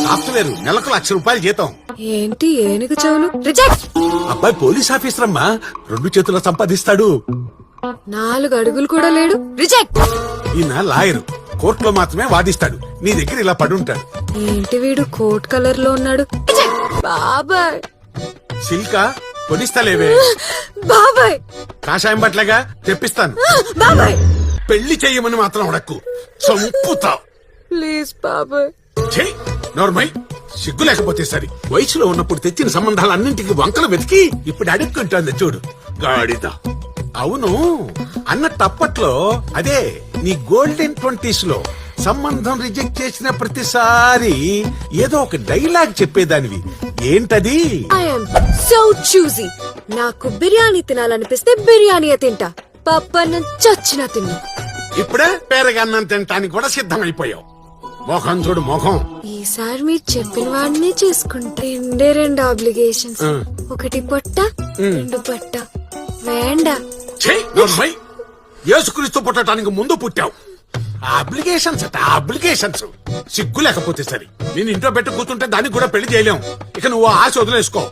Software నెలకు ₹1,00,000 జీతం. ఏంటి ఏనుగు చెవులు? రిజెక్ట్. అబ్బాయి పోలీస్ ఆఫీసర్ అమ్మా, 2 చేతుల్లో సంపాదిస్తాడు. 4 అడుగులు కూడా లేడు. రిజెక్ట్. ఈయన లాయర్, కోర్టులో మాత్రమే వాదిస్తాడు. నీ దగ్గర ఇలా పడుంటాడు. ఏంటి వీడు కోట్ కలర్ లో ఉన్నాడు? రిజెక్ట్. బాబాయ్ సిల్కా కొనిస్తలేవే. బాబాయ్ కాషాయం బట్లగా తెప్పిస్తాను. బాబాయ్ పెళ్లి చెయ్యమని మాత్రం అడక్కు, చంపుతావు. ప్లీజ్ బాబాయ్. చెయ్ నోర్మై, సిగ్గు లేకపోతే సరి. వయసులో ఉన్నప్పుడు తెచ్చిన సంబంధాలన్నింటికి వంకలు వెతికి ఇప్పుడు అడుక్కుంటోంది చూడు గాడిద. అవును అన్నట్టు అప్పట్లో అదే నీ గోల్డెన్ 20s లో సంబంధం రిజెక్ట్ చేసిన ప్రతిసారి ఏదో ఒక డైలాగ్ చెప్పేదానివి. ఏంటది? I'm so choosy. నాకు బిర్యానీ తినాలనిపిస్తే బిర్యానీ తింటా. పప్పన్నం చచ్చినా తిన్నా. ఇప్పుడే పేరగన్నం తినటానికి కూడా సిద్ధమైపోయావు. మొఖం చూడు మొఖం. ఈసారి మీరు చెప్పిన వాడిని చేసుకుంటే 2 ఆబ్లిగేషన్స్. ఒకటి పొట్ట, 2 పట్ట. వేండా యేసుక్రీస్తు పుట్టడానికి ముందు పుట్టావు. అప్లికేషన్స్ అట అప్లికేషన్స్. సిగ్గు లేకపోతే సరి. నేను ఇంట్లో పెట్టి కూర్చుంటే దానికి కూడా పెళ్లి చేయలేం. ఇక నువ్వు ఆశ వదిలేసుకో.